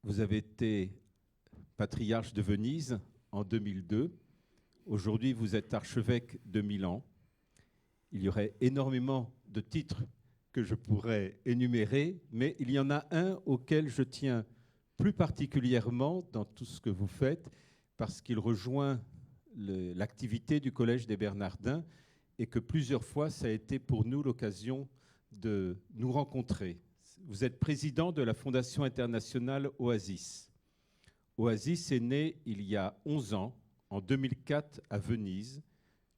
Vous avez été patriarche de Venise en 2002. Aujourd'hui, vous êtes archevêque de Milan. Il y aurait énormément de titres que je pourrais énumérer, mais il y en a un auquel je tiens plus particulièrement dans tout ce que vous faites, parce qu'il rejoint l'activité du Collège des Bernardins et que plusieurs fois, ça a été pour nous l'occasion de nous rencontrer. Vous êtes président de la Fondation internationale Oasis. Oasis est né il y a 11 ans, en 2004, à Venise,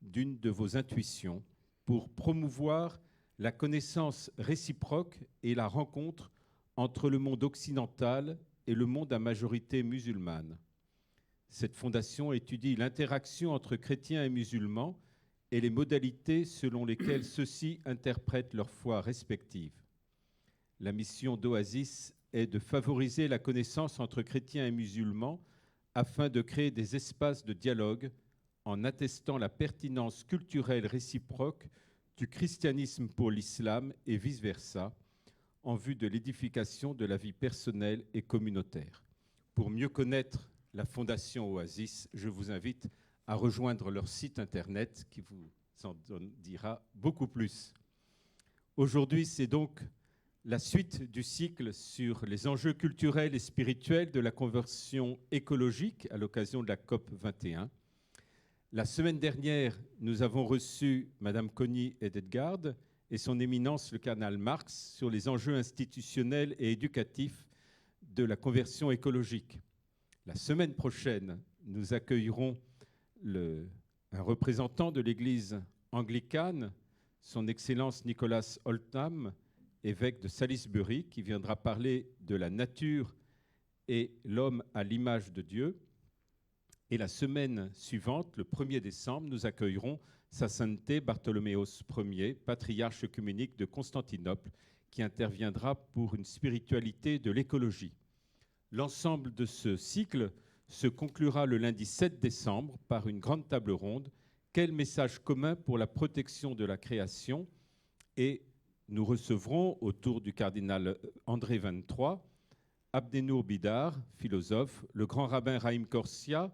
d'une de vos intuitions pour promouvoir la connaissance réciproque et la rencontre entre le monde occidental et le monde à majorité musulmane. Cette fondation étudie l'interaction entre chrétiens et musulmans et les modalités selon lesquelles ceux-ci interprètent leur foi respective. La mission d'Oasis est de favoriser la connaissance entre chrétiens et musulmans afin de créer des espaces de dialogue en attestant la pertinence culturelle réciproque du christianisme pour l'islam et vice-versa, en vue de l'édification de la vie personnelle et communautaire. Pour mieux connaître la Fondation Oasis, je vous invite à rejoindre leur site internet qui vous en dira beaucoup plus. Aujourd'hui, c'est donc la suite du cycle sur les enjeux culturels et spirituels de la conversion écologique à l'occasion de la COP 21. La semaine dernière, nous avons reçu Mme Connie Hedegaard et son éminence le cardinal Marx sur les enjeux institutionnels et éducatifs de la conversion écologique. La semaine prochaine, nous accueillerons un représentant de l'Église anglicane, son Excellence Nicholas Oldham, évêque de Salisbury, qui viendra parler de la nature et l'homme à l'image de Dieu. Et la semaine suivante, le 1er décembre, nous accueillerons Sa Sainteté Bartholoméos Ier, patriarche œcuménique de Constantinople, qui interviendra pour une spiritualité de l'écologie. L'ensemble de ce cycle se conclura le lundi 7 décembre par une grande table ronde. Quel message commun pour la protection de la création? Et nous recevrons, autour du cardinal André XXIII, Abdenour Bidar, philosophe, le grand rabbin Raïm Korsia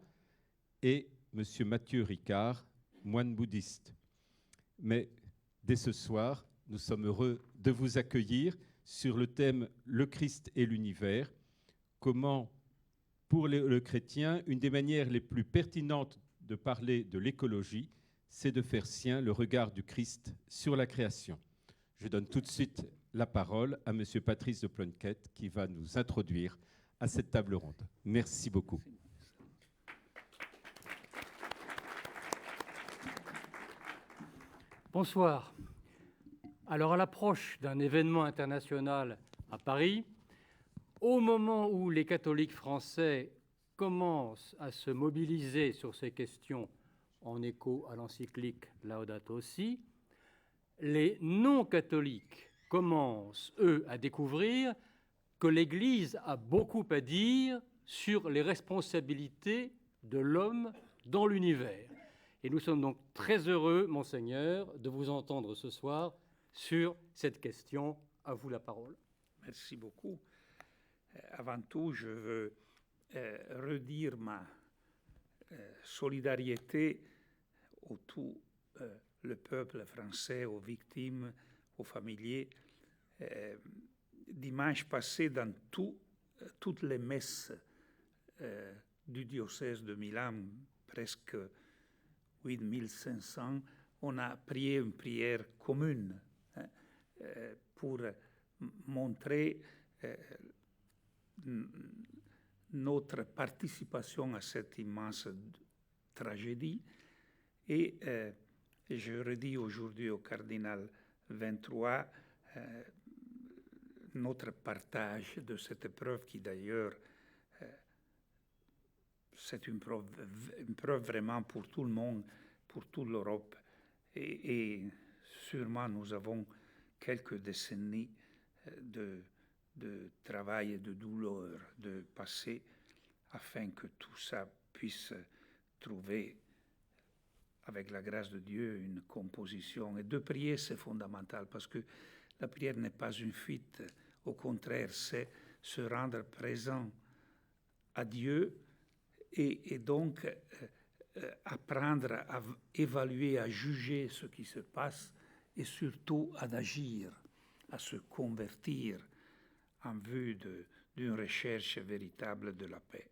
et M. Mathieu Ricard, moine bouddhiste. Mais dès ce soir, nous sommes heureux de vous accueillir sur le thème « Le Christ et l'univers ». Comment, pour le chrétien, une des manières les plus pertinentes de parler de l'écologie, c'est de faire sien le regard du Christ sur la création. Je donne tout de suite la parole à M. Patrice de Plunket qui va nous introduire à cette table ronde. Merci beaucoup. Bonsoir. Alors, à l'approche d'un événement international à Paris, au moment où les catholiques français commencent à se mobiliser sur ces questions en écho à l'encyclique Laudato Si', les non-catholiques commencent, eux, à découvrir que l'Église a beaucoup à dire sur les responsabilités de l'homme dans l'univers. Et nous sommes donc très heureux, Monseigneur, de vous entendre ce soir sur cette question. À vous la parole. Merci beaucoup. Avant tout, je veux redire ma solidarité au tout le peuple français, aux victimes, aux familiers. Dimanche passé, dans toutes les messes du diocèse de Milan, presque 8500, on a prié une prière commune pour montrer notre participation à cette immense tragédie. Et je redis aujourd'hui au cardinal 23 notre partage de cette épreuve qui d'ailleurs c'est une preuve vraiment pour tout le monde, pour toute l'Europe. Et sûrement nous avons quelques décennies de travail et de douleur de passer afin que tout ça puisse trouver, avec la grâce de Dieu, une composition. Et de prier, c'est fondamental parce que la prière n'est pas une fuite. Au contraire, c'est se rendre présent à Dieu et donc apprendre à évaluer, à juger ce qui se passe et surtout à agir, à se convertir en vue d'une recherche véritable de la paix.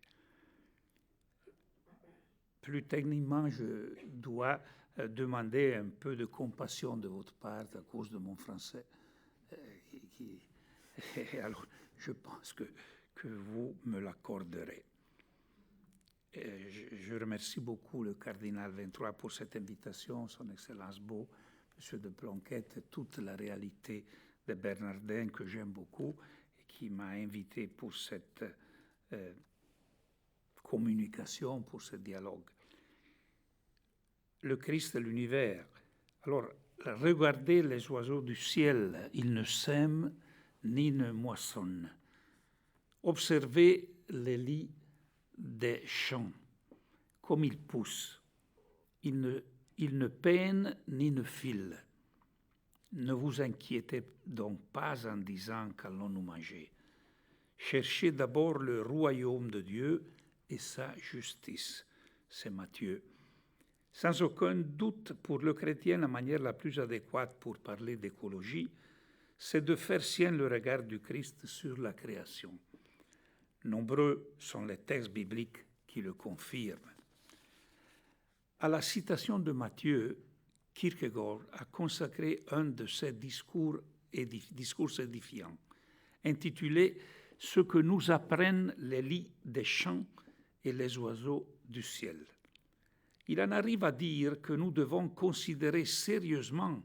Plus techniquement, je dois demander un peu de compassion de votre part à cause de mon français. Alors, je pense que vous me l'accorderez. Je remercie beaucoup le cardinal 23 pour cette invitation, son Excellence Beau, M. de Planquette, toute la réalité de Bernardin que j'aime beaucoup et qui m'a invité pour cette communication, pour ce dialogue. Le Christ de l'univers. Alors, regardez les oiseaux du ciel, ils ne sèment ni ne moissonnent. Observez les lits des champs, comme ils poussent. Ils ne peinent ni ne filent. Ne vous inquiétez donc pas en disant qu'allons-nous manger. Cherchez d'abord le royaume de Dieu et sa justice. C'est Matthieu. Sans aucun doute, pour le chrétien, la manière la plus adéquate pour parler d'écologie, c'est de faire sien le regard du Christ sur la création. Nombreux sont les textes bibliques qui le confirment. À la citation de Matthieu, Kierkegaard a consacré un de ses discours édifiants, intitulé « Ce que nous apprennent les lits des champs et les oiseaux du ciel ». Il en arrive à dire que nous devons considérer sérieusement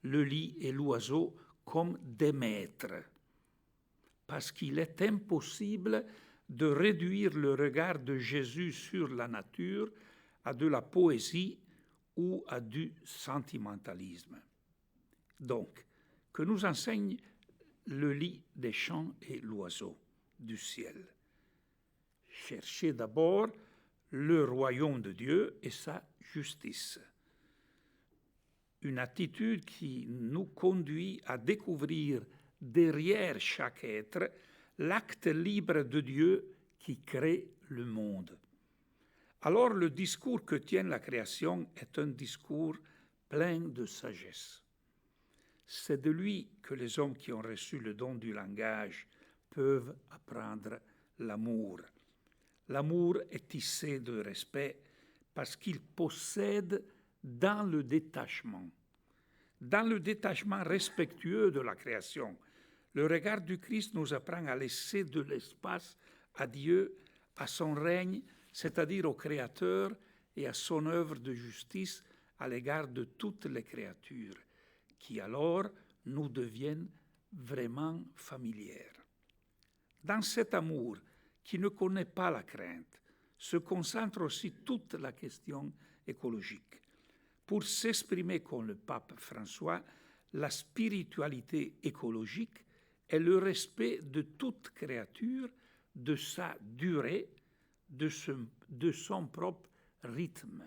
le lit et l'oiseau comme des maîtres, parce qu'il est impossible de réduire le regard de Jésus sur la nature à de la poésie ou à du sentimentalisme. Donc, que nous enseigne le lit des champs et l'oiseau du ciel. Cherchez d'abord le royaume de Dieu et sa justice. Une attitude qui nous conduit à découvrir derrière chaque être l'acte libre de Dieu qui crée le monde. Alors le discours que tient la création est un discours plein de sagesse. C'est de lui que les hommes qui ont reçu le don du langage peuvent apprendre l'amour. L'amour est tissé de respect parce qu'il possède dans le détachement respectueux de la création. Le regard du Christ nous apprend à laisser de l'espace à Dieu, à son règne, c'est-à-dire au Créateur et à son œuvre de justice à l'égard de toutes les créatures, qui alors nous deviennent vraiment familières. Dans cet amour qui ne connaît pas la crainte, se concentre aussi toute la question écologique. Pour s'exprimer comme le pape François, la spiritualité écologique est le respect de toute créature, de sa durée, de son propre rythme.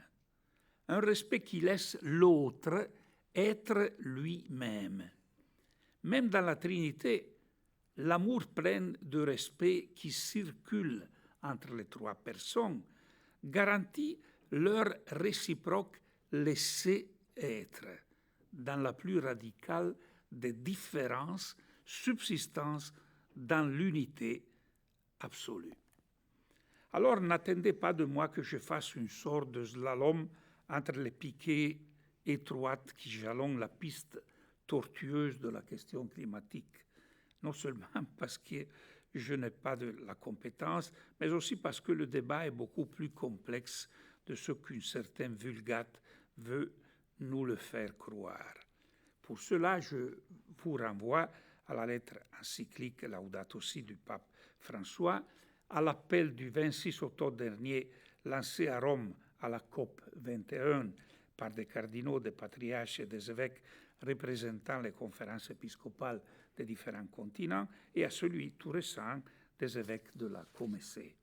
Un respect qui laisse l'autre être lui-même. Même dans la Trinité, l'amour plein de respect qui circule entre les trois personnes garantit leur réciproque laisser-être dans la plus radicale des différences subsistant dans l'unité absolue. Alors n'attendez pas de moi que je fasse une sorte de slalom entre les piquets étroites qui jalonnent la piste tortueuse de la question climatique. Non seulement parce que je n'ai pas de la compétence, mais aussi parce que le débat est beaucoup plus complexe de ce qu'une certaine vulgate veut nous le faire croire. Pour cela, je vous renvoie à la lettre encyclique Laudato Si du pape François, à l'appel du 26 octobre dernier lancé à Rome à la COP 21 par des cardinaux, des patriarches et des évêques représentant les conférences épiscopales des différents continents, et à celui tout récent des évêques de la Comessée.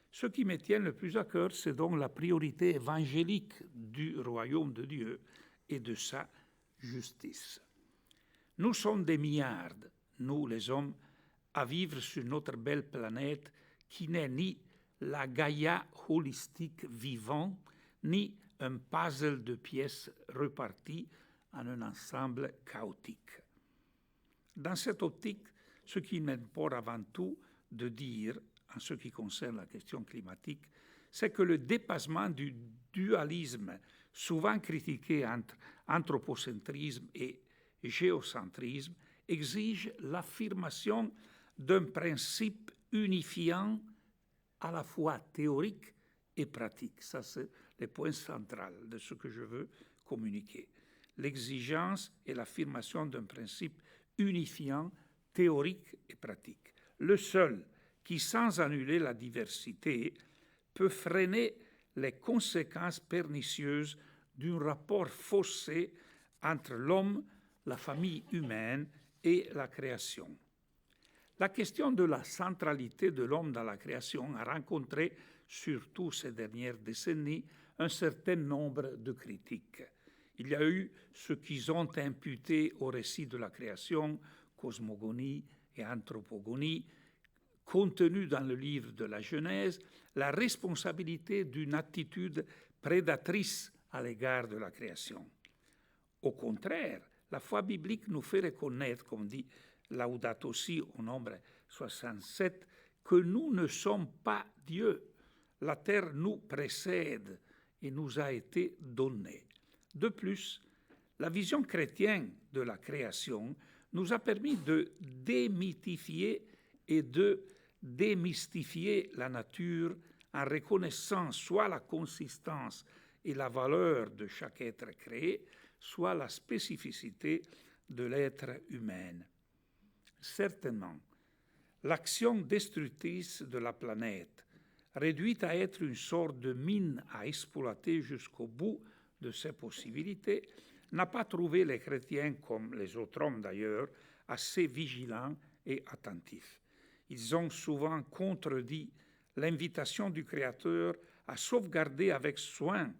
Ce qui me tient le plus à cœur, c'est donc la priorité évangélique du royaume de Dieu et de sa justice. Nous sommes des milliards, nous les hommes, à vivre sur notre belle planète qui n'est ni la Gaïa holistique vivant, ni un puzzle de pièces reparties en un ensemble chaotique. Dans cette optique, ce qui m'importe avant tout de dire, en ce qui concerne la question climatique, c'est que le dépassement du dualisme souvent critiqué entre anthropocentrisme et géocentrisme exige l'affirmation d'un principe unifiant à la fois théorique et pratique. Ça, c'est le point central de ce que je veux communiquer. L'exigence et l'affirmation d'un principe unifiant théorique et pratique. Le seul qui, sans annuler la diversité, peut freiner les conséquences pernicieuses d'un rapport faussé entre l'homme, la famille humaine et la création. La question de la centralité de l'homme dans la création a rencontré, surtout ces dernières décennies, un certain nombre de critiques. Il y a eu ceux qui ont imputé au récit de la création cosmogonie et anthropogonie, contenu dans le livre de la Genèse, la responsabilité d'une attitude prédatrice à l'égard de la création. Au contraire, la foi biblique nous fait reconnaître, comme dit Laudato Si au nombre 67, que nous ne sommes pas Dieu. La terre nous précède et nous a été donnée. De plus, la vision chrétienne de la création nous a permis de démythifier et de démystifier la nature en reconnaissant soit la consistance et la valeur de chaque être créé, soit la spécificité de l'être humain. Certainement, l'action destructrice de la planète, réduite à être une sorte de mine à exploiter jusqu'au bout de ses possibilités, n'a pas trouvé les chrétiens, comme les autres hommes d'ailleurs, assez vigilants et attentifs. Ils ont souvent contredit l'invitation du Créateur à sauvegarder avec soin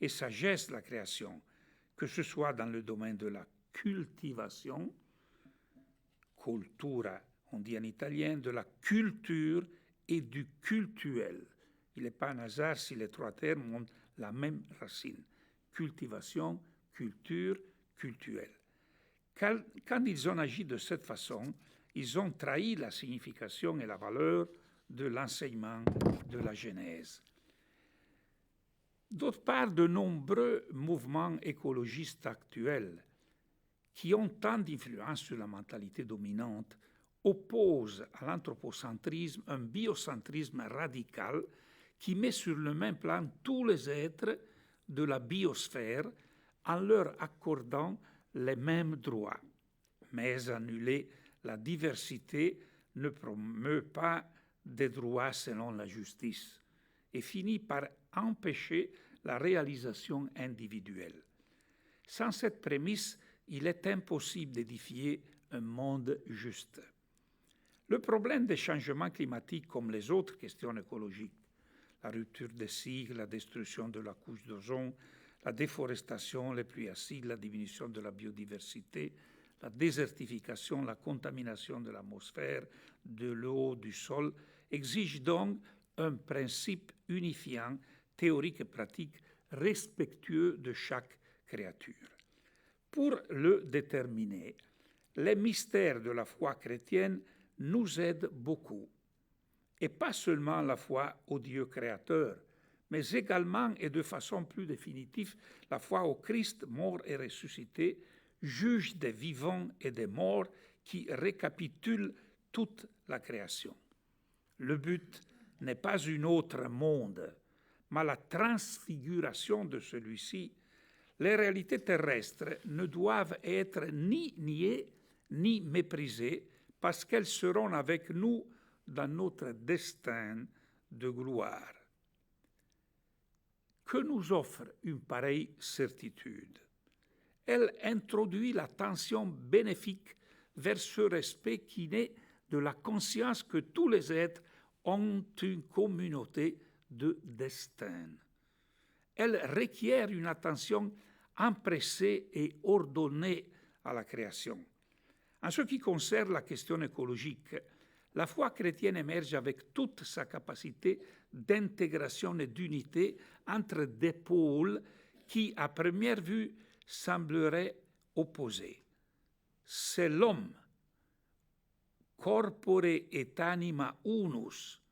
et sagesse la création, que ce soit dans le domaine de la cultivation, cultura, on dit en italien, de la culture et du cultuel. Il n'est pas un hasard si les trois termes ont la même racine. Cultivation, culture, cultuel. Quand ils ont agi de cette façon, ils ont trahi la signification et la valeur de l'enseignement de la Genèse. D'autre part, de nombreux mouvements écologistes actuels qui ont tant d'influence sur la mentalité dominante opposent à l'anthropocentrisme un biocentrisme radical qui met sur le même plan tous les êtres de la biosphère en leur accordant les mêmes droits. Mais annuler la diversité ne promeut pas des droits selon la justice et finit par empêcher la réalisation individuelle. Sans cette prémisse, il est impossible d'édifier un monde juste. Le problème des changements climatiques, comme les autres questions écologiques, la rupture des cycles, la destruction de la couche d'ozone, la déforestation, les pluies acides, la diminution de la biodiversité, la désertification, la contamination de l'atmosphère, de l'eau, du sol, exigent donc un principe unifiant, théorique et pratique, respectueux de chaque créature. Pour le déterminer, les mystères de la foi chrétienne nous aident beaucoup, et pas seulement la foi au Dieu créateur, mais également et de façon plus définitive la foi au Christ mort et ressuscité, juge des vivants et des morts, qui récapitule toute la création. Le but n'est pas un autre monde, mais la transfiguration de celui-ci. Les réalités terrestres ne doivent être ni niées ni méprisées, parce qu'elles seront avec nous dans notre destin de gloire. Que nous offre une pareille certitude? Elle introduit la tension bénéfique vers ce respect qui naît de la conscience que tous les êtres ont une communauté de destin. Elle requiert une attention empressée et ordonnée à la création. En ce qui concerne la question écologique, la foi chrétienne émerge avec toute sa capacité d'intégration et d'unité entre des pôles qui, à première vue, sembleraient opposés. C'est l'homme, corpore et anima unus,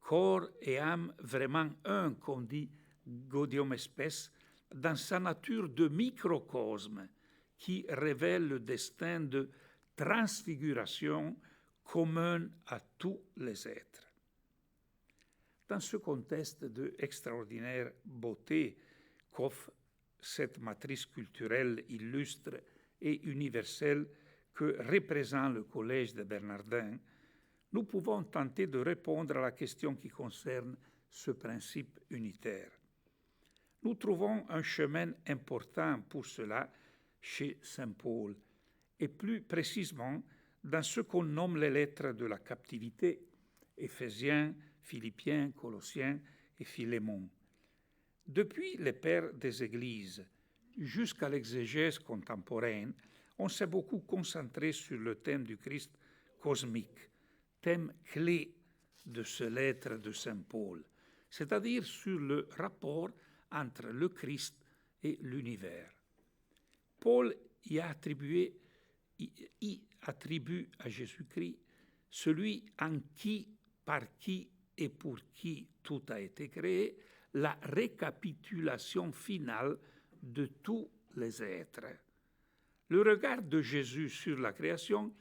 corps et âme vraiment un, comme dit Gaudium Espèce, dans sa nature de microcosme, qui révèle le destin de transfiguration commun à tous les êtres. Dans ce contexte d'extraordinaire beauté qu'offre cette matrice culturelle illustre et universelle que représente le Collège de Bernardin, nous pouvons tenter de répondre à la question qui concerne ce principe unitaire. Nous trouvons un chemin important pour cela chez Saint Paul, et plus précisément dans ce qu'on nomme les lettres de la captivité, Éphésiens, Philippiens, Colossiens et Philémon. Depuis les pères des Églises jusqu'à l'exégèse contemporaine, on s'est beaucoup concentré sur le thème du Christ cosmique, thème clé de ce lettre de Saint Paul, c'est-à-dire sur le rapport entre le Christ et l'univers. Paul y attribue à Jésus-Christ, celui en qui, par qui et pour qui tout a été créé, la récapitulation finale de tous les êtres. Le regard de Jésus sur la création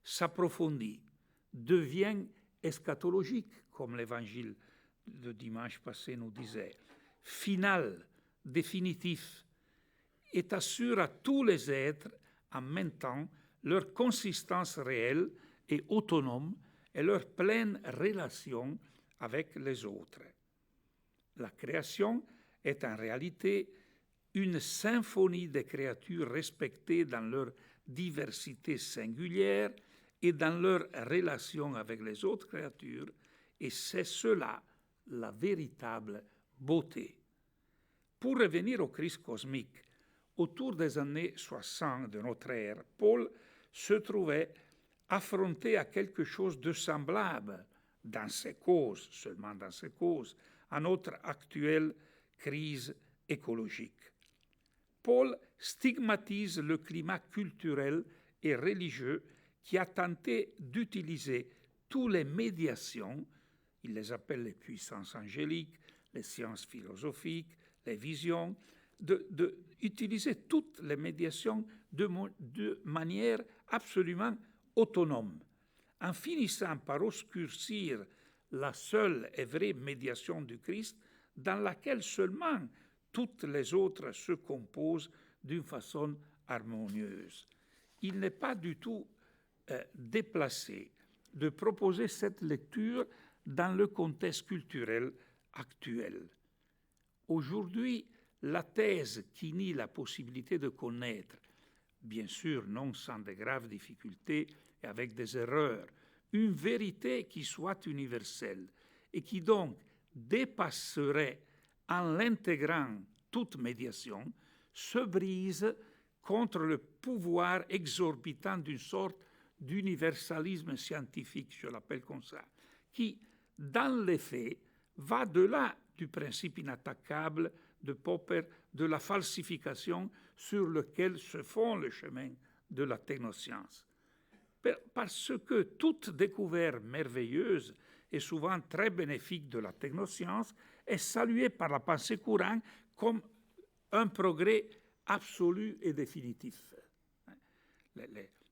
s'approfondit, devient eschatologique, comme l'évangile de dimanche passé nous disait, final, définitif, et assure à tous les êtres en même temps leur consistance réelle et autonome et leur pleine relation avec les autres. La création est en réalité une symphonie de créatures respectées dans leur diversité singulière et dans leur relation avec les autres créatures, et c'est cela la véritable beauté. Pour revenir au Christ cosmique, autour des années 60 de notre ère, Paul se trouvait affronté à quelque chose de semblable dans ses causes, seulement dans ses causes, à notre actuelle crise écologique. Paul stigmatise le climat culturel et religieux qui a tenté d'utiliser toutes les médiations, il les appelle les puissances angéliques, les sciences philosophiques, les visions, d'utiliser toutes les médiations de manière absolument autonome, en finissant par obscurcir la seule et vraie médiation du Christ, dans laquelle seulement toutes les autres se composent d'une façon harmonieuse. Il n'est pas du tout déplacé de proposer cette lecture dans le contexte culturel actuel. Aujourd'hui, la thèse qui nie la possibilité de connaître, bien sûr non sans de graves difficultés et avec des erreurs, une vérité qui soit universelle et qui donc dépasserait en l'intégrant toute médiation, se brise contre le pouvoir exorbitant d'une sorte d'universalisme scientifique, je l'appelle comme ça, qui, dans les faits, va de là du principe inattaquable de Popper, de la falsification sur lequel se fond le chemin de la technoscience. Parce que toute découverte merveilleuse et souvent très bénéfique de la technoscience est saluée par la pensée courante comme un progrès absolu et définitif.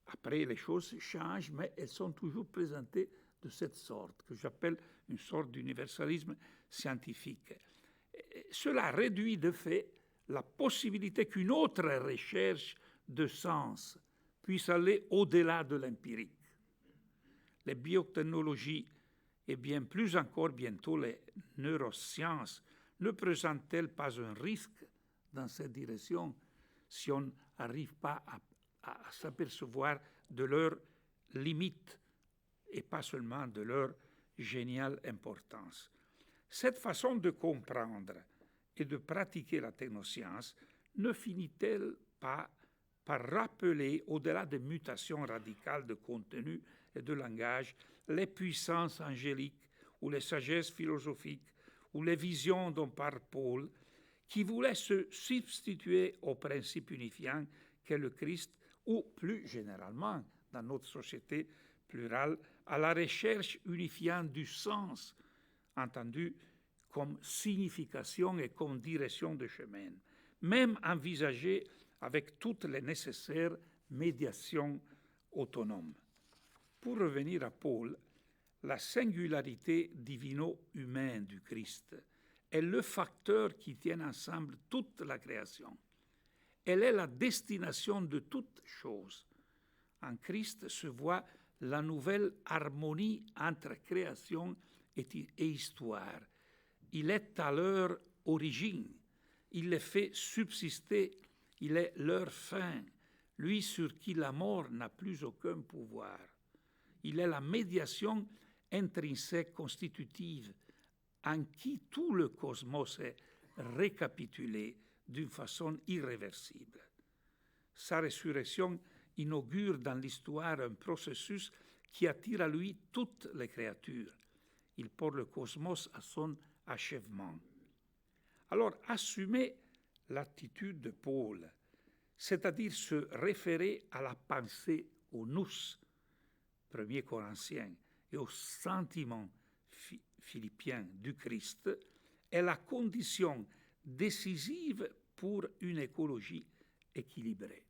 Après, les choses changent, mais elles sont toujours présentées de cette sorte, que j'appelle une sorte d'universalisme scientifique. Cela réduit de fait la possibilité qu'une autre recherche de sens puisse aller au-delà de l'empirique. Les biotechnologies et bien plus encore bientôt les neurosciences ne présentent-elles pas un risque dans cette direction si on n'arrive pas à s'apercevoir de leurs limites et pas seulement de leur géniale importance? Cette façon de comprendre et de pratiquer la technoscience ne finit-elle pas par rappeler, au-delà des mutations radicales de contenu et de langage, les puissances angéliques ou les sagesses philosophiques ou les visions dont parle Paul, qui voulaient se substituer au principe unifiant qu'est le Christ, ou plus généralement, dans notre société plurale, à la recherche unifiante du sens, entendu comme signification et comme direction de chemin, même envisagé avec toutes les nécessaires médiations autonomes. Pour revenir à Paul, la singularité divino-humaine du Christ est le facteur qui tient ensemble toute la création. Elle est la destination de toute chose. En Christ se voit la nouvelle harmonie entre création et histoire. Il est à leur origine, il les fait subsister, il est leur fin, lui sur qui la mort n'a plus aucun pouvoir. Il est la médiation intrinsèque constitutive en qui tout le cosmos est récapitulé d'une façon irréversible. Sa résurrection inaugure dans l'histoire un processus qui attire à lui toutes les créatures. Il porte le cosmos à son achèvement. Alors, assumer l'attitude de Paul, c'est-à-dire se référer à la pensée, au nous, 1 Corinthiens, et au sentiment philippiens du Christ, est la condition décisive pour une écologie équilibrée.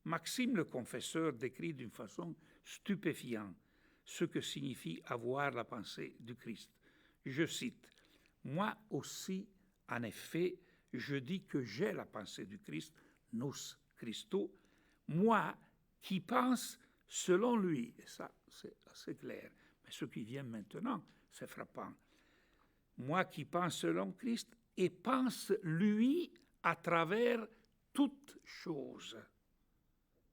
Maxime le Confesseur décrit d'une façon stupéfiante ce que signifie avoir la pensée du Christ. Je cite, « Moi aussi, en effet, je dis que j'ai la pensée du Christ, nous Christo, moi qui pense selon lui. » Et ça, c'est assez clair. Mais ce qui vient maintenant, c'est frappant. Moi qui pense selon Christ et pense lui à travers toutes choses.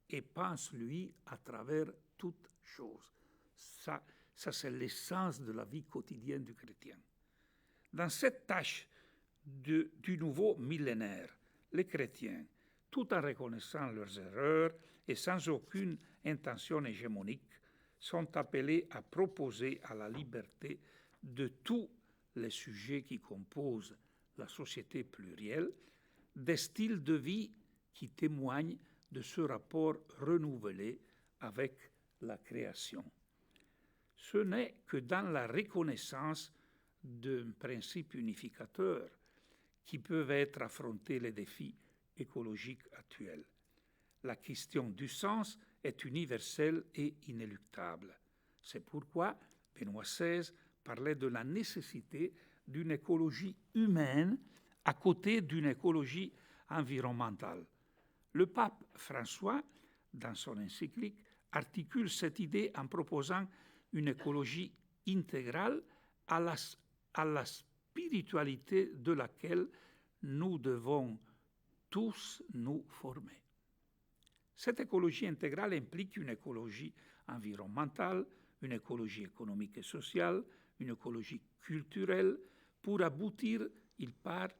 Et pense lui à travers toutes choses. Ça c'est l'essence de la vie quotidienne du chrétien. Dans cette tâche du nouveau millénaire, les chrétiens, tout en reconnaissant leurs erreurs et sans aucune intention hégémonique, sont appelés à proposer à la liberté de tous les sujets qui composent la société plurielle des styles de vie qui témoignent de ce rapport renouvelé avec la création. Ce n'est que dans la reconnaissance d'un principe unificateur qui peuvent être affrontés les défis écologiques actuels. La question du sens est universelle et inéluctable. C'est pourquoi Benoît XVI parlait de la nécessité d'une écologie humaine à côté d'une écologie environnementale. Le pape François, dans son encyclique, articule cette idée en proposant une écologie intégrale à la spiritualité de laquelle nous devons tous nous former. Cette écologie intégrale implique une écologie environnementale, une écologie économique et sociale, une écologie culturelle. Pour aboutir, il part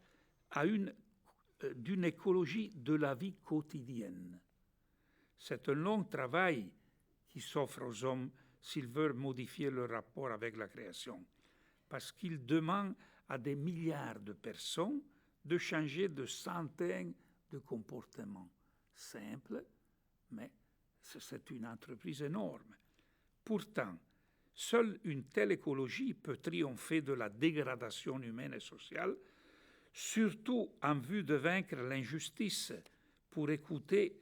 d'une écologie de la vie quotidienne. C'est un long travail qui s'offre aux hommes s'ils veulent modifier leur rapport avec la création, parce qu'il demande à des milliards de personnes de changer de centaines de comportements simples, mais c'est une entreprise énorme. Pourtant, seule une telle écologie peut triompher de la dégradation humaine et sociale, surtout en vue de vaincre l'injustice, pour écouter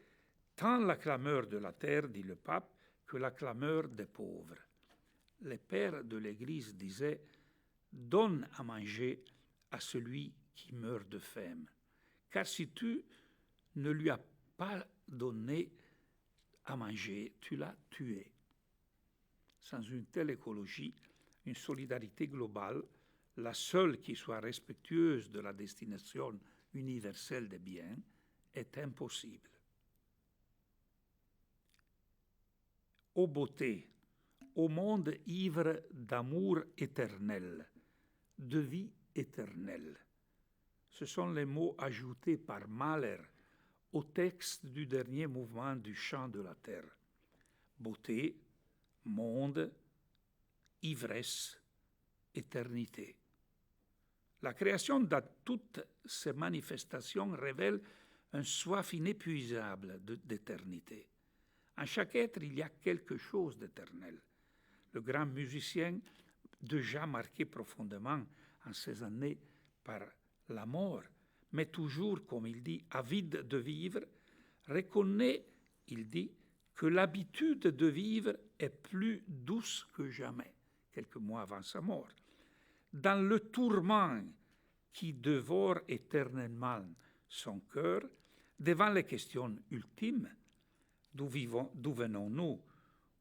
tant la clameur de la terre, dit le pape, que la clameur des pauvres. Les pères de l'Église disaient « Donne à manger à celui qui meurt de faim, car si tu ne lui as pas donné à manger, tu l'as tué. » Sans une telle écologie, une solidarité globale, la seule qui soit respectueuse de la destination universelle des biens, est impossible. Ô beauté, au monde ivre d'amour éternel, de vie éternelle. Ce sont les mots ajoutés par Mahler au texte du dernier mouvement du Chant de la Terre. Beauté, monde, ivresse, éternité. La création dans toutes ces manifestations révèle une soif inépuisable d'éternité. En chaque être, il y a quelque chose d'éternel. Le grand musicien, déjà marqué profondément en ces années par la mort, mais toujours, comme il dit, avide de vivre, reconnaît, il dit, que l'habitude de vivre est plus douce que jamais, quelques mois avant sa mort. Dans le tourment qui dévore éternellement son cœur, devant les questions ultimes, d'où venons-nous,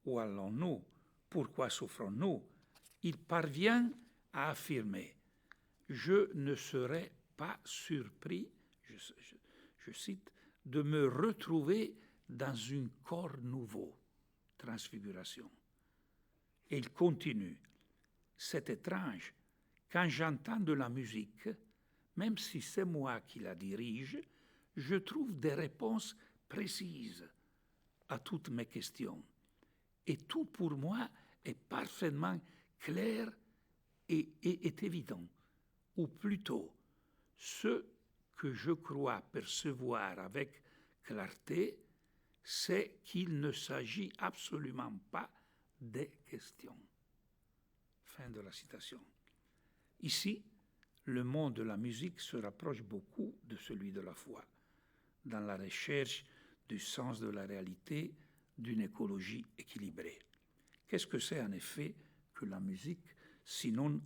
où allons-nous, pourquoi souffrons-nous, il parvient à affirmer « Je ne serai pas surpris, je cite, de me retrouver dans un corps nouveau, transfiguration. » Et il continue « C'est étrange, quand j'entends de la musique, même si c'est moi qui la dirige, je trouve des réponses précises à toutes mes questions. Et tout pour moi est parfaitement clair et est évident. Ou plutôt, ce que je crois percevoir avec clarté, c'est qu'il ne s'agit absolument pas des questions. » Fin de la citation. Ici, le monde de la musique se rapproche beaucoup de celui de la foi, dans la recherche du sens de la réalité, d'une écologie équilibrée. Qu'est-ce que c'est en effet que la musique, sinon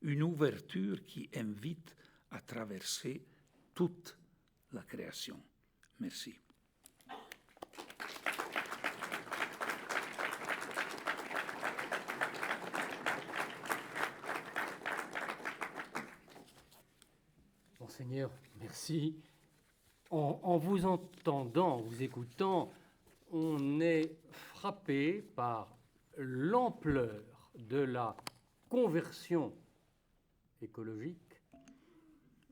une ouverture qui invite à traverser toute la création? Merci. Monseigneur, merci. En vous entendant, en vous écoutant, on est frappé par l'ampleur de la conversion écologique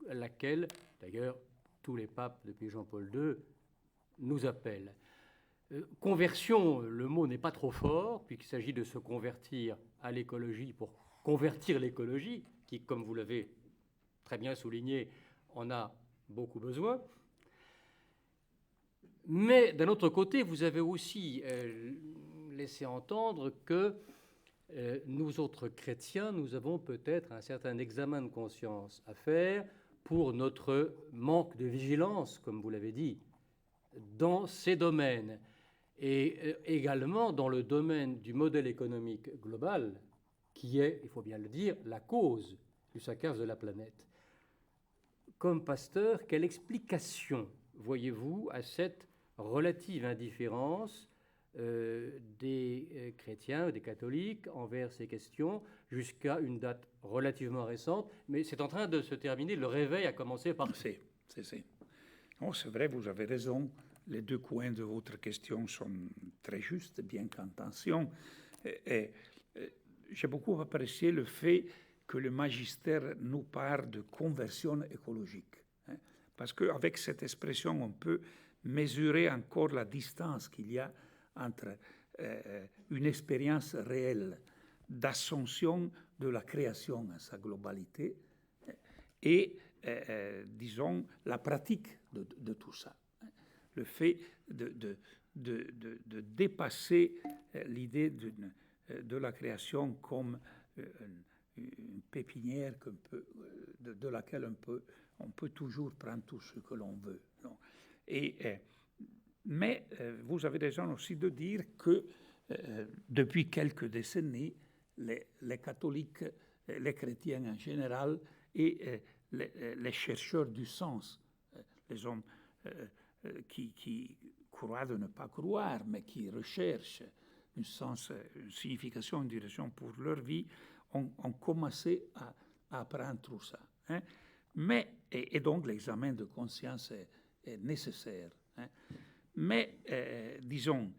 à laquelle, d'ailleurs, tous les papes depuis Jean-Paul II nous appellent. Conversion, le mot n'est pas trop fort, puisqu'il s'agit de se convertir à l'écologie pour convertir l'écologie, qui, comme vous l'avez très bien souligné, en a beaucoup besoin. Mais d'un autre côté, vous avez aussi laissé entendre que nous autres chrétiens, nous avons peut-être un certain examen de conscience à faire pour notre manque de vigilance, comme vous l'avez dit, dans ces domaines. Et également dans le domaine du modèle économique global, qui est, il faut bien le dire, la cause du saccage de la planète. Comme pasteur, quelle explication voyez-vous à cette relative indifférence des chrétiens, des catholiques envers ces questions jusqu'à une date relativement récente, mais c'est en train de se terminer, le réveil a commencé par... C'est. Non, c'est vrai, vous avez raison, les deux coins de votre question sont très justes, bien qu'intention. J'ai beaucoup apprécié le fait que le magistère nous parle de conversion écologique, hein, parce qu'avec cette expression, on peut mesurer encore la distance qu'il y a entre une expérience réelle d'ascension de la création à sa globalité et, disons, la pratique de tout ça. Le fait de dépasser l'idée de la création comme une pépinière de laquelle on peut toujours prendre tout ce que l'on veut. Non. Mais vous avez raison aussi de dire que depuis quelques décennies, les catholiques, les chrétiens en général et les chercheurs du sens, les hommes qui croient de ne pas croire, mais qui recherchent un sens, une signification, une direction pour leur vie, ont commencé à apprendre tout ça. Hein. Mais, et donc l'examen de conscience est nécessaire. Hein. Mais, disons,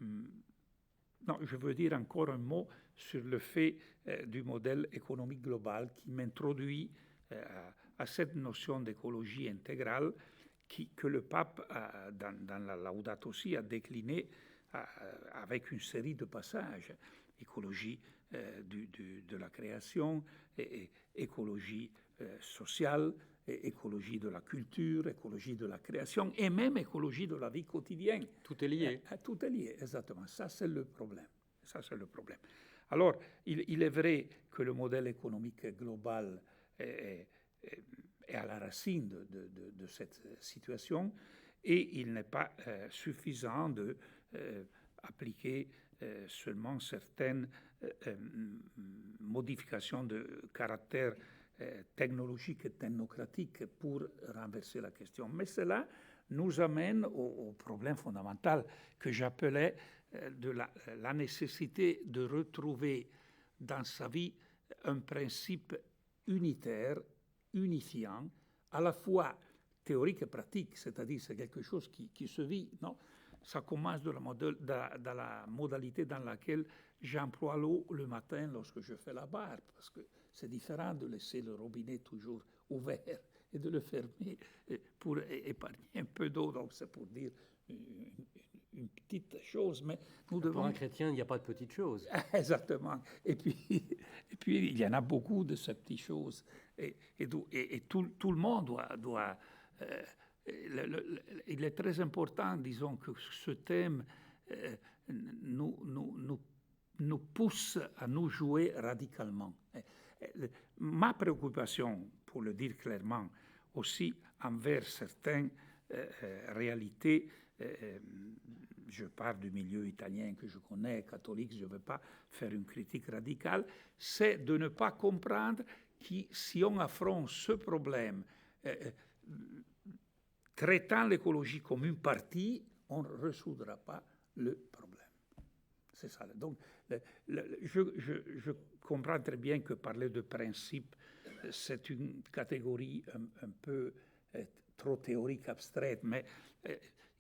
non, je veux dire encore un mot sur le fait du modèle économique global qui m'introduit à cette notion d'écologie intégrale que le pape, dans la Laudato Si, a déclinée avec une série de passages. Écologie de la création, écologie sociale, écologie de la culture, écologie de la création et même écologie de la vie quotidienne. Tout est lié. Tout est lié, exactement. Ça, c'est le problème. Ça, c'est le problème. Alors, il est vrai que le modèle économique global est à la racine de cette situation et il n'est pas suffisant d'appliquer seulement certaines modifications de caractère technologique et technocratique pour renverser la question. Mais cela nous amène au problème fondamental que j'appelais de la nécessité de retrouver dans sa vie un principe unitaire, unifiant, à la fois théorique et pratique, c'est-à-dire c'est quelque chose qui se vit, non? Ça commence dans la modalité dans laquelle j'emploie l'eau le matin lorsque je fais la barbe, parce que c'est différent de laisser le robinet toujours ouvert et de le fermer pour épargner un peu d'eau. Donc c'est pour dire une petite chose, mais nous devons... Pour un chrétien, il n'y a pas de petites choses. Exactement. Et puis, il y en a beaucoup de ces petites choses. Et tout le monde doit il est très important, disons, que ce thème nous pousse à nous jouer radicalement. Ma préoccupation, pour le dire clairement, aussi envers certaines réalités, je parle du milieu italien que je connais, catholique, je ne veux pas faire une critique radicale, c'est de ne pas comprendre que si on affronte ce problème, traitant l'écologie comme une partie, on ne résoudra pas le problème. C'est ça. Donc, je comprends très bien que parler de principe, c'est une catégorie un peu trop théorique, abstraite, mais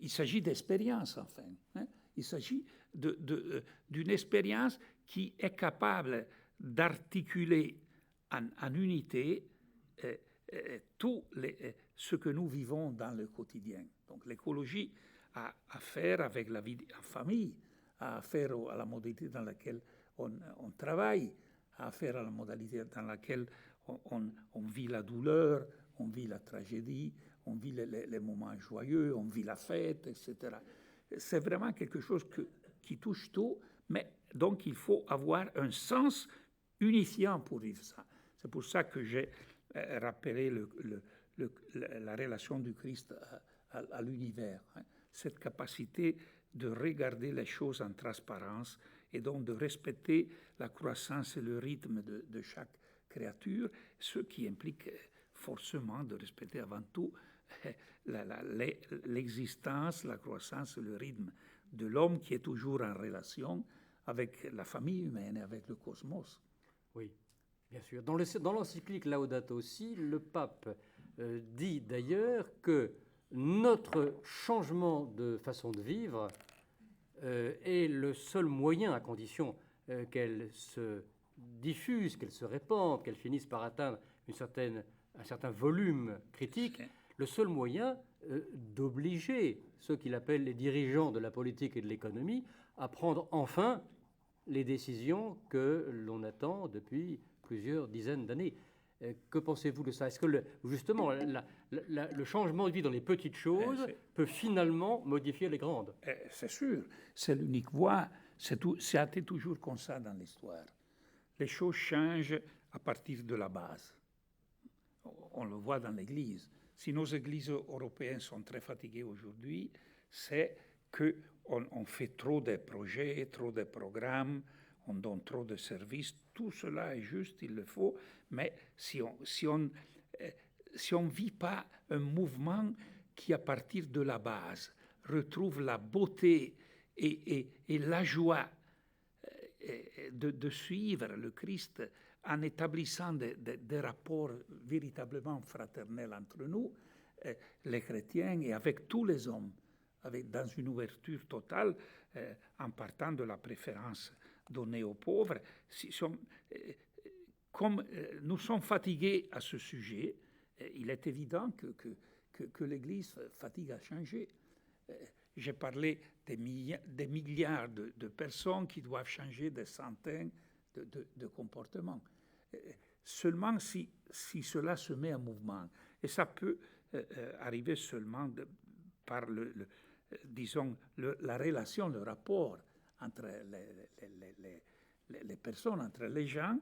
il s'agit d'expérience, enfin. Hein? Il s'agit d'une expérience qui est capable d'articuler en unité tout ce que nous vivons dans le quotidien. Donc l'écologie a à faire avec la vie en famille, a à faire à la modalité dans laquelle on travaille, a à faire à la modalité dans laquelle on vit la douleur, on vit la tragédie, on vit les moments joyeux, on vit la fête, etc. C'est vraiment quelque chose qui touche tout, mais donc il faut avoir un sens unifiant pour vivre ça. C'est pour ça que j'ai rappelé la relation du Christ à l'univers. Hein. Cette capacité de regarder les choses en transparence et donc de respecter la croissance et le rythme de chaque créature, ce qui implique forcément de respecter avant tout l'existence, la croissance et le rythme de l'homme qui est toujours en relation avec la famille humaine et avec le cosmos. Oui, bien sûr. Dans l'encyclique Laudato Si, le pape dit d'ailleurs que notre changement de façon de vivre est le seul moyen, à condition qu'elle se diffuse, qu'elle se répande, qu'elle finisse par atteindre un certain volume critique, le seul moyen d'obliger ceux qu'il appelle les dirigeants de la politique et de l'économie à prendre enfin les décisions que l'on attend depuis plusieurs dizaines d'années. Que pensez-vous de ça? Est-ce que justement le changement de vie dans les petites choses peut finalement modifier les grandes? C'est sûr, c'est l'unique voie. Ça a été toujours comme ça dans l'histoire. Les choses changent à partir de la base. On le voit dans l'Église. Si nos églises européennes sont très fatiguées aujourd'hui, c'est qu'on fait trop de projets, trop de programmes, on donne trop de services. Tout cela est juste, il le faut, mais si on vit pas un mouvement qui, à partir de la base, retrouve la beauté et la joie de suivre le Christ en établissant des rapports véritablement fraternels entre nous, les chrétiens, et avec tous les hommes, dans une ouverture totale, en partant de la préférence donnée aux pauvres. Comme nous sommes fatigués à ce sujet, il est évident que l'Église fatigue à changer. j'ai parlé des milliards de personnes qui doivent changer des centaines de comportements. Seulement si cela se met en mouvement, et ça peut arriver seulement par disons, la relation, le rapport entre les personnes, entre les gens,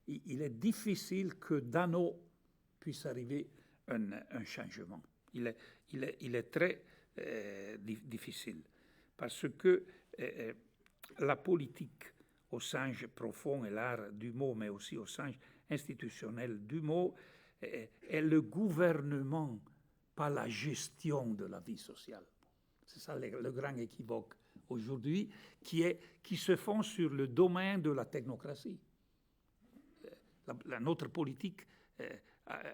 il est difficile que dans nous puisse arriver un changement. Il est très difficile parce que la politique au sens profond et l'art du mot, mais aussi au sens institutionnel du mot, est le gouvernement, pas la gestion de la vie sociale. C'est ça le grand équivoque aujourd'hui, qui se fond sur le domaine de la technocratie. Notre politique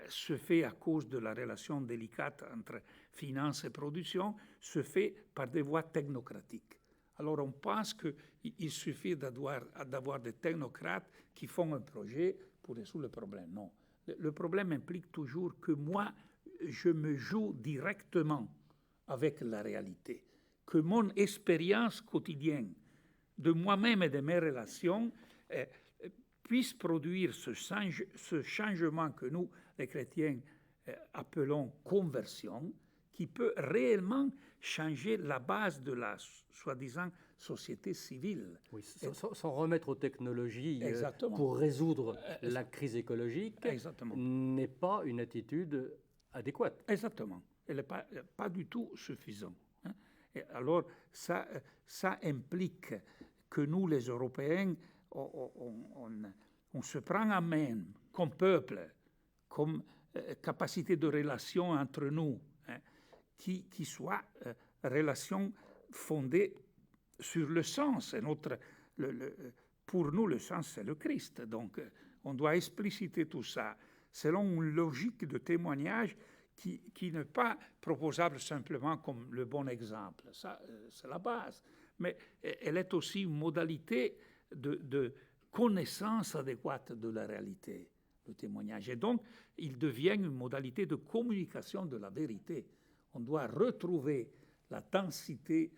se fait à cause de la relation délicate entre finance et production, se fait par des voies technocratiques. Alors on pense qu'il suffit d'avoir des technocrates qui font un projet pour résoudre le problème. Non. Le problème implique toujours que moi, je me joue directement avec la réalité, que mon expérience quotidienne de moi-même et de mes relations puisse produire ce changement que nous, les chrétiens, appelons conversion, qui peut réellement changer la base de la soi-disant société civile. Oui, sans remettre aux technologies pour résoudre la crise écologique, n'est pas une attitude adéquate. Exactement. Elle n'est pas du tout suffisante. Hein. Et alors, ça implique que nous, les Européens, on se prend en main comme peuple, comme capacité de relation entre nous, hein, qui soit relation fondée sur le sens. Et pour nous, le sens, c'est le Christ. Donc, on doit expliciter tout ça selon une logique de témoignage qui n'est pas proposable simplement comme le bon exemple. Ça, c'est la base. Mais elle est aussi une modalité de connaissance adéquate de la réalité, le témoignage. Et donc, il devient une modalité de communication de la vérité. On doit retrouver la densité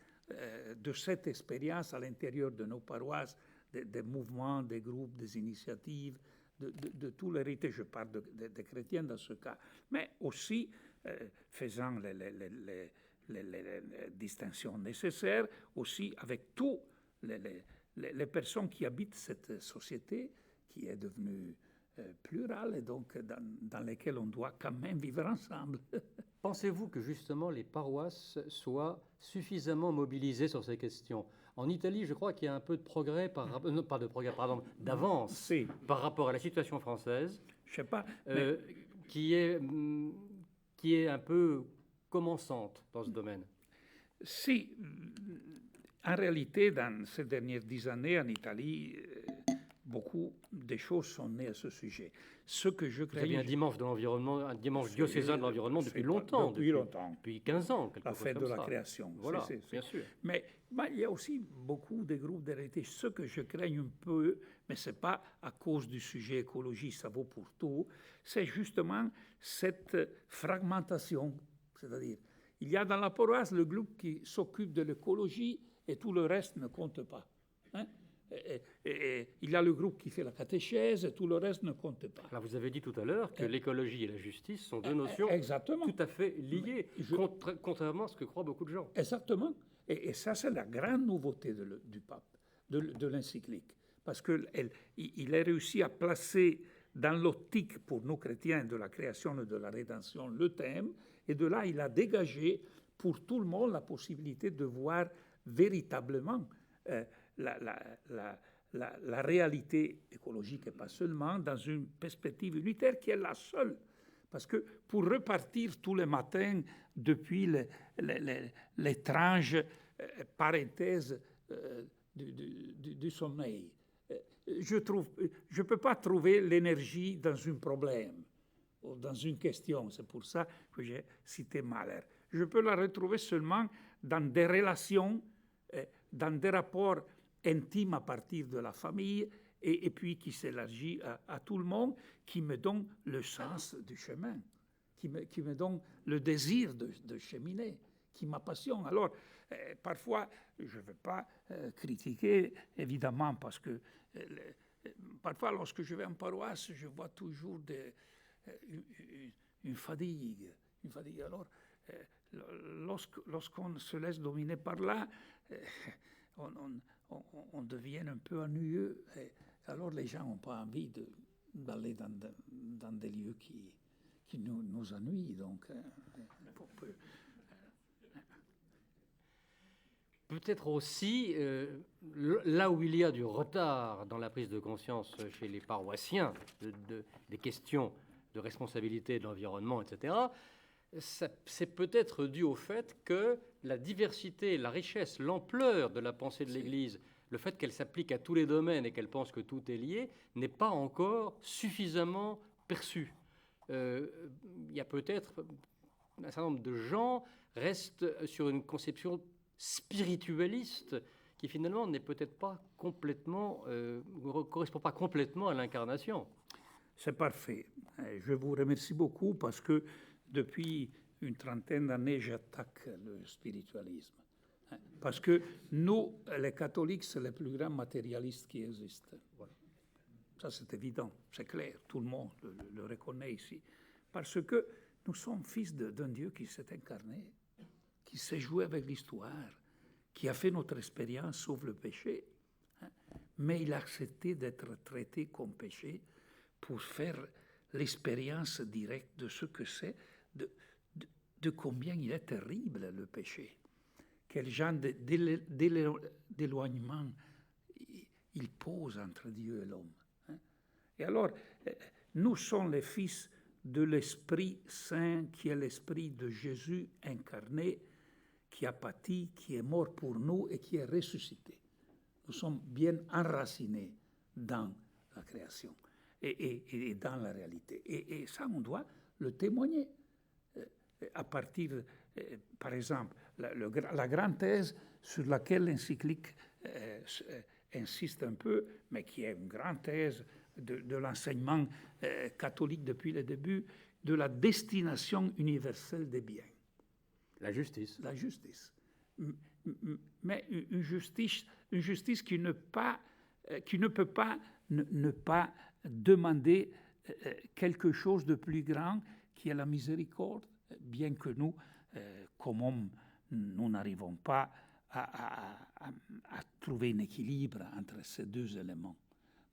de cette expérience à l'intérieur de nos paroisses, des mouvements, des groupes, des initiatives, de tout l'héritage. Je parle des chrétiens dans ce cas, mais aussi faisant les distinctions nécessaires, aussi avec tous les personnes qui habitent cette société qui est devenue plurale et donc dans laquelle on doit quand même vivre ensemble. Pensez-vous que justement les paroisses soient suffisamment mobilisées sur ces questions? En Italie, je crois qu'il y a un peu de progrès, d'avance par rapport à la situation française, je sais pas, qui est un peu commençante dans ce domaine. Si, en réalité, dans ces dernières 10 années en Italie, beaucoup de choses sont nées à ce sujet. Ce que je craignais... Vous avez un dimanche de l'environnement, un dimanche diocésain de l'environnement depuis longtemps. Depuis 15 ans, quelque chose comme ça. La fête de la création. Voilà, bien sûr. Mais il y a aussi beaucoup de groupes d'héritage. Ce que je craigne un peu, mais ce n'est pas à cause du sujet écologie, ça vaut pour tout, c'est justement cette fragmentation. C'est-à-dire, il y a dans la paroisse le groupe qui s'occupe de l'écologie et tout le reste ne compte pas. Hein? Et il y a le groupe qui fait la catéchèse et tout le reste ne compte pas. Alors vous avez dit tout à l'heure que l'écologie et la justice sont deux notions tout à fait liées, contrairement à ce que croient beaucoup de gens. Exactement. Et ça, c'est la grande nouveauté du pape, de l'encyclique. Parce qu'il a réussi à placer dans l'optique pour nous chrétiens de la création et de la rédemption le thème, et de là, il a dégagé pour tout le monde la possibilité de voir véritablement la réalité écologique et pas seulement dans une perspective unitaire qui est la seule. Parce que pour repartir tous les matins depuis l'étrange parenthèse du sommeil, je ne peux pas trouver l'énergie dans un problème ou dans une question. C'est pour ça que j'ai cité Mahler. Je peux la retrouver seulement dans des relations, dans des rapports intime à partir de la famille et puis qui s'élargit à tout le monde, qui me donne le sens du chemin, qui me donne le désir de cheminer, qui m'appassionnent. Alors, parfois, je ne veux pas critiquer, évidemment, parce que parfois, lorsque je vais en paroisse, je vois toujours une fatigue. Alors, lorsqu'on se laisse dominer par là, on devient un peu ennuyeux. Alors, les gens n'ont pas envie d'aller dans des lieux qui nous ennuient. Donc, peut-être aussi, là où il y a du retard dans la prise de conscience chez les paroissiens des questions de responsabilité de l'environnement, etc., c'est peut-être dû au fait que la diversité, la richesse, l'ampleur de la pensée de l'Église, le fait qu'elle s'applique à tous les domaines et qu'elle pense que tout est lié, n'est pas encore suffisamment perçue. Il y a peut-être un certain nombre de gens restent sur une conception spiritualiste qui finalement n'est peut-être pas complètement, ne correspond pas complètement à l'incarnation. C'est parfait. Je vous remercie beaucoup parce que depuis une trentaine d'années, j'attaque le spiritualisme. Parce que nous, les catholiques, c'est les plus grands matérialistes qui existent. Voilà. Ça, c'est évident, c'est clair, tout le monde le reconnaît ici. Parce que nous sommes fils d'un Dieu qui s'est incarné, qui s'est joué avec l'histoire, qui a fait notre expérience sauve le péché, mais il a accepté d'être traité comme péché pour faire l'expérience directe de ce que c'est, de combien il est terrible le péché, quel genre d'éloignement il pose entre Dieu et l'homme. Et alors, nous sommes les fils de l'Esprit Saint, qui est l'Esprit de Jésus incarné, qui a pâti, qui est mort pour nous et qui est ressuscité. Nous sommes bien enracinés dans la création et dans la réalité. Et ça, on doit le témoigner. À partir, par exemple, la grande thèse sur laquelle l'encyclique insiste un peu, mais qui est une grande thèse de l'enseignement catholique depuis le début, de la destination universelle des biens. La justice. La justice. Mais une justice qui ne peut pas ne pas demander quelque chose de plus grand qui est la miséricorde, bien que nous, comme hommes, nous n'arrivons pas à trouver un équilibre entre ces deux éléments.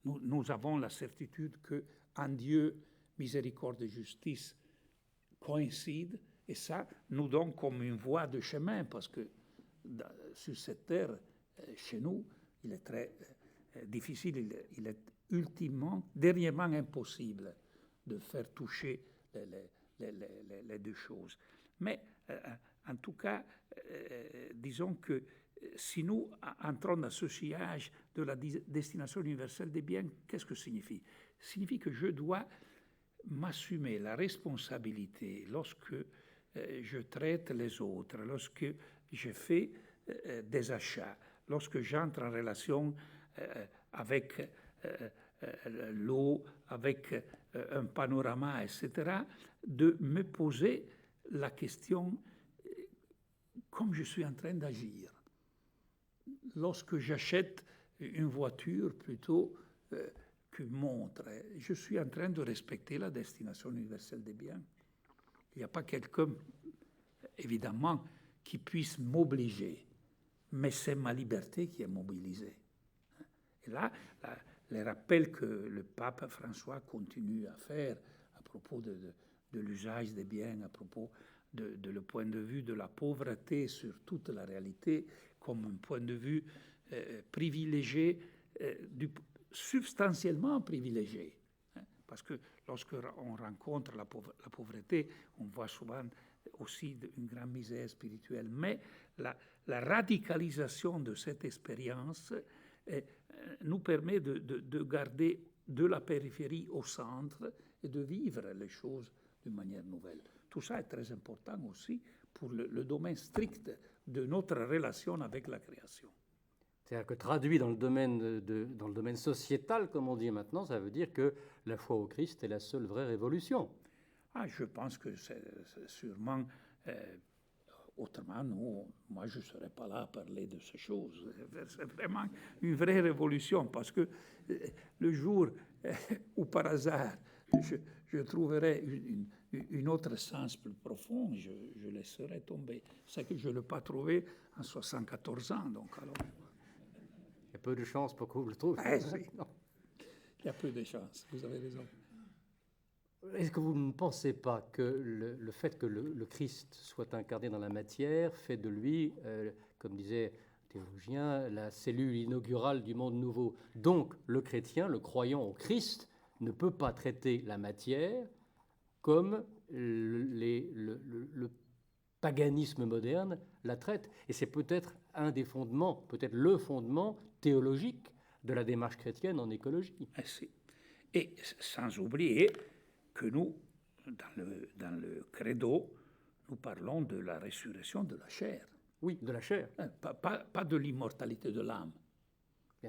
Nous avons la certitude qu'en Dieu, miséricorde et justice coïncident, et ça nous donne comme une voie de chemin, parce que sur cette terre, chez nous, il est très difficile, il est ultimement, dernièrement impossible de faire toucher les deux choses. Mais en tout cas, disons que si nous entrons dans ce sillage de la destination universelle des biens, qu'est-ce que signifie? Signifie que je dois m'assumer la responsabilité lorsque je traite les autres, lorsque je fais des achats, lorsque j'entre en relation avec l'eau, avec un panorama, etc., de me poser la question comme je suis en train d'agir. Lorsque j'achète une voiture plutôt qu'une montre, je suis en train de respecter la destination universelle des biens. Il n'y a pas quelqu'un, évidemment, qui puisse m'obliger, mais c'est ma liberté qui est mobilisée. Et là, les rappels que le pape François continue à faire à propos de l'usage des biens, à propos de le point de vue de la pauvreté sur toute la réalité, comme un point de vue privilégié, substantiellement privilégié. Parce que lorsqu'on rencontre la pauvreté, on voit souvent aussi une grande misère spirituelle. Mais la radicalisation de cette expérience nous permet de garder de la périphérie au centre et de vivre les choses d'une manière nouvelle. Tout ça est très important aussi pour le domaine strict de notre relation avec la création. C'est-à-dire que traduit dans le domaine sociétal, comme on dit maintenant, ça veut dire que la foi au Christ est la seule vraie révolution. Je pense que c'est sûrement Autrement, moi, je ne serais pas là à parler de ces choses. C'est vraiment une vraie révolution, parce que le jour où, par hasard, je trouverai une autre sens plus profond, je laisserai tomber. C'est que je ne l'ai pas trouvé en 74 ans, donc alors... Il y a peu de chances pour que vous le trouviez. Oui. Il y a peu de chances, vous avez raison. Est-ce que vous ne pensez pas que le fait que le Christ soit incarné dans la matière fait de lui, comme disait un théologien, la cellule inaugurale du monde nouveau? Donc, le chrétien, le croyant au Christ, ne peut pas traiter la matière comme le paganisme moderne la traite. Et c'est peut-être un des fondements, peut-être le fondement théologique de la démarche chrétienne en écologie. Et sans oublier que nous, dans le credo, nous parlons de la résurrection de la chair. Oui, de la chair. Pas de l'immortalité de l'âme.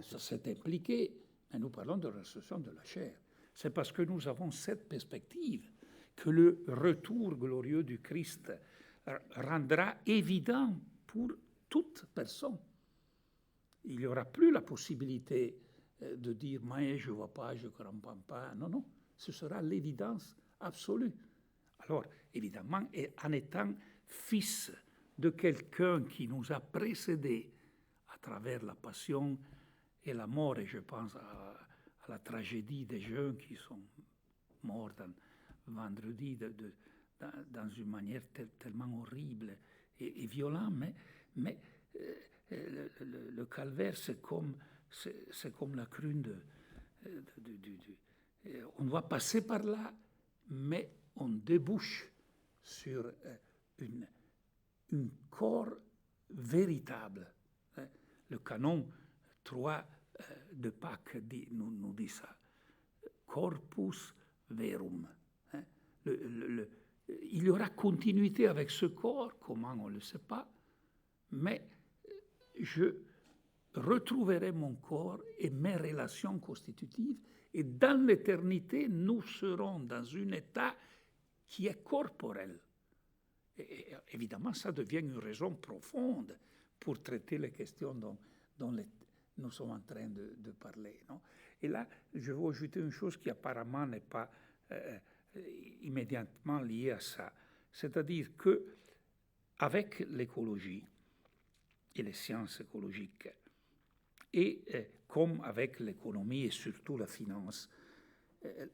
Ça s'est impliqué, mais nous parlons de la résurrection de la chair. C'est parce que nous avons cette perspective que le retour glorieux du Christ rendra évident pour toute personne. Il n'y aura plus la possibilité de dire « mais je ne vois pas, je ne comprends pas ». Non, non, ce sera l'évidence absolue. Alors, évidemment, en étant fils de quelqu'un qui nous a précédés à travers la passion et la mort, et je pense à la tragédie des jeunes qui sont morts vendredi dans une manière tellement horrible et violente, mais le calvaire, c'est comme la crue on doit passer par là, mais on débouche sur un corps véritable. Le canon 3 de Pâques nous dit ça. Corpus verum. Il y aura continuité avec ce corps, comment on ne le sait pas, mais je retrouverai mon corps et mes relations constitutives, et dans l'éternité, nous serons dans un état qui est corporel. Et évidemment, ça devient une raison profonde pour traiter les questions dont nous sommes en train de parler. Non? Et là, je veux ajouter une chose qui apparemment n'est pas immédiatement liée à ça. C'est-à-dire que avec l'écologie et les sciences écologiques, et comme avec l'économie et surtout la finance,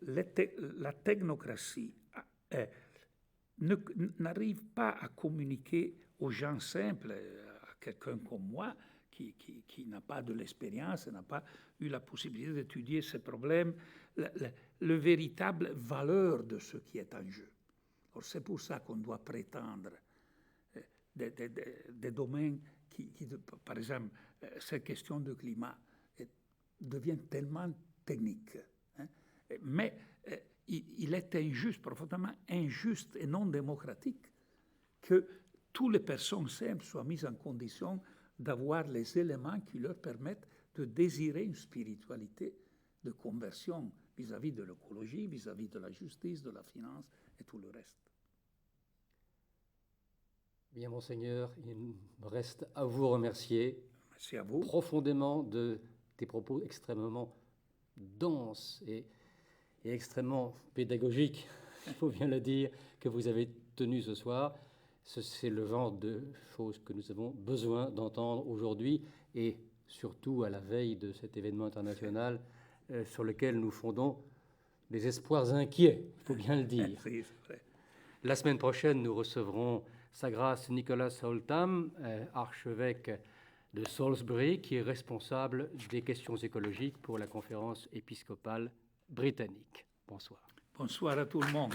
la technocratie n'arrive pas à communiquer aux gens simples, à quelqu'un comme moi, qui n'a pas de l'expérience, n'a pas eu la possibilité d'étudier ces problèmes, le véritable valeur de ce qui est en jeu. Alors c'est pour ça qu'on doit prétendre des domaines qui, par exemple, cette question de climat devient tellement technique. Hein, mais il est injuste, profondément injuste et non démocratique que toutes les personnes simples soient mises en condition d'avoir les éléments qui leur permettent de désirer une spiritualité de conversion vis-à-vis de l'écologie, vis-à-vis de la justice, de la finance et tout le reste. Bien, Monseigneur, il me reste à vous remercier. Merci à vous. Profondément de tes propos extrêmement denses et extrêmement pédagogiques, il faut bien le dire, que vous avez tenus ce soir. C'est le genre de choses que nous avons besoin d'entendre aujourd'hui et surtout à la veille de cet événement international sur lequel nous fondons des espoirs inquiets, il faut bien le dire. Oui, c'est vrai. La semaine prochaine, nous recevrons Sa Grâce Nicolas Oldham, archevêque de Salisbury, qui est responsable des questions écologiques pour la conférence épiscopale britannique. Bonsoir. Bonsoir à tout le monde.